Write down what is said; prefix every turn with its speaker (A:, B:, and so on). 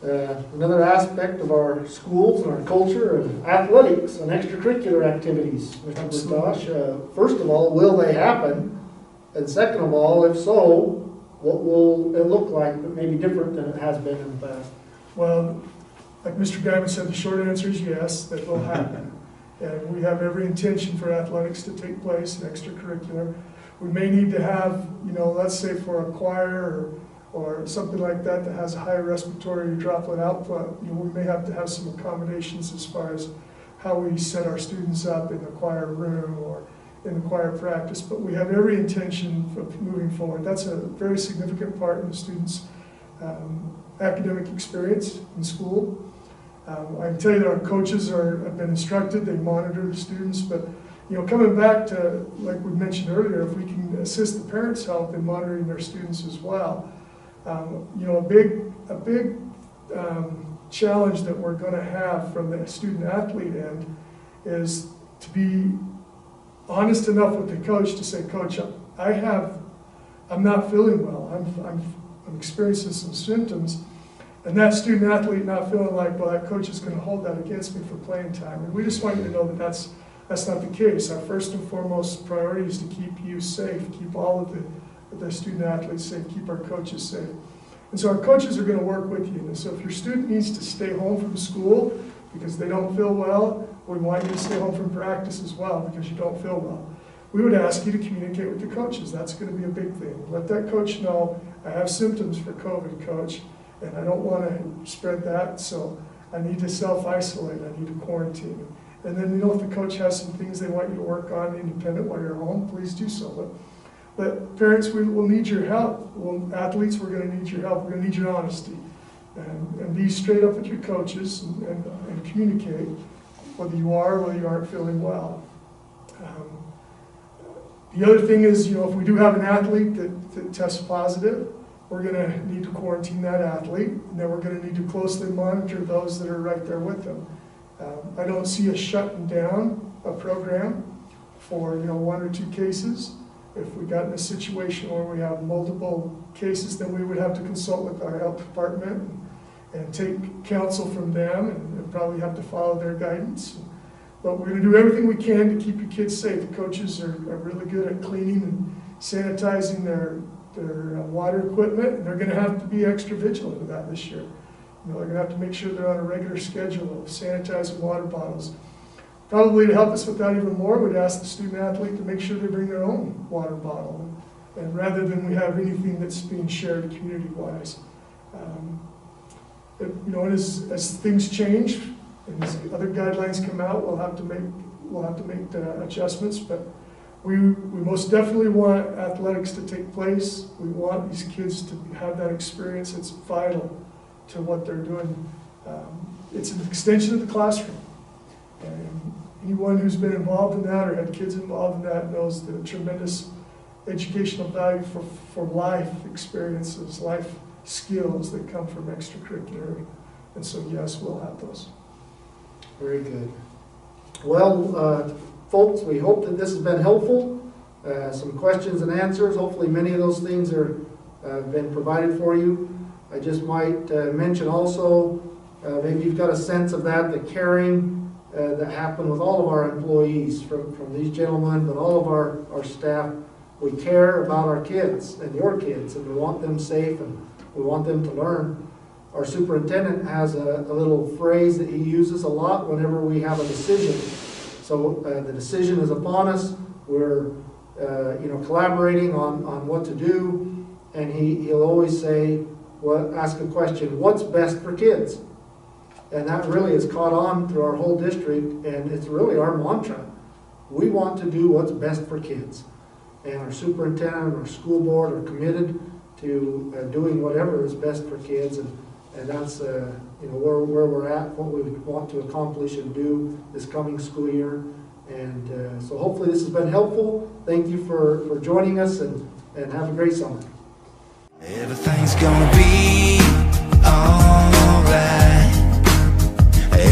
A: Another aspect of our schools and our culture of athletics and extracurricular activities, Mr. Bertosh. First of all, will they happen? And second of all, if so, what will it look like that may be different than it has been in the past?
B: Well, like Mr. Guyman said, the short answer is yes, that will happen. And we have every intention for athletics to take place in extracurricular. We may need to have, let's say for a choir or something like that that has a high respiratory droplet output, we may have to have some accommodations as far as how we set our students up in the choir room or in the choir practice, but we have every intention of moving forward. That's a very significant part in the students' academic experience in school. I can tell you that our coaches have been instructed, they monitor the students, but coming back to, like we mentioned earlier, if we can assist the parents' help in monitoring their students as well. A big challenge that we're going to have from the student-athlete end is to be honest enough with the coach to say, Coach, I'm not feeling well. I'm experiencing some symptoms, and that student-athlete not feeling like, well, that coach is going to hold that against me for playing time. And we just want you to know that that's not the case. Our first and foremost priority is to keep you safe, keep all of the student-athletes safe, keep our coaches safe. And so our coaches are going to work with you. And so if your student needs to stay home from school because they don't feel well, we want you to stay home from practice as well because you don't feel well. We would ask you to communicate with the coaches. That's going to be a big thing. Let that coach know, I have symptoms for COVID, coach, and I don't want to spread that, so I need to self-isolate, I need to quarantine. And then, if the coach has some things they want you to work on independent while you're home, please do so. But parents, we will need your help. Athletes, we're going to need your help. We're going to need your honesty. And be straight up with your coaches and communicate whether you are or whether you aren't feeling well. The other thing is, if we do have an athlete that tests positive, we're going to need to quarantine that athlete, and then we're going to need to closely monitor those that are right there with them. I don't see us shutting down a program for 1 or 2 cases. If we got in a situation where we have multiple cases, then we would have to consult with our health department and take counsel from them and probably have to follow their guidance. But we're going to do everything we can to keep your kids safe. The coaches are really good at cleaning and sanitizing their water equipment, and they're going to have to be extra vigilant of that this year. They're going to have to make sure they're on a regular schedule of sanitizing water bottles. Probably to help us with that even more, we'd ask the student-athlete to make sure they bring their own water bottle, and rather than we have anything that's being shared community-wise. As things change and as other guidelines come out, we'll have to make the adjustments. But we most definitely want athletics to take place. We want these kids to have that experience. It's vital to what they're doing. It's an extension of the classroom. And anyone who's been involved in that or had kids involved in that knows the tremendous educational value for life experiences, life skills that come from extracurricular. And so, yes, we'll have those.
A: Very good. Well, folks, we hope that this has been helpful. Some questions and answers. Hopefully many of those things are been provided for you. I just might mention also, maybe you've got a sense of the caring that happened with all of our employees, from these gentlemen, but all of our staff. We care about our kids and your kids, and we want them safe, and we want them to learn. Our superintendent has a little phrase that he uses a lot whenever we have a decision. So the decision is upon us. We're collaborating on what to do, and he'll always say, ask a question, what's best for kids? And that really has caught on through our whole district, and it's really our mantra. We want to do what's best for kids. And our superintendent and our school board are committed to doing whatever is best for kids, and that's where we're at, what we want to accomplish and do this coming school year. And so hopefully this has been helpful. Thank you for joining us, and have a great summer.
C: Everything's gonna be alright.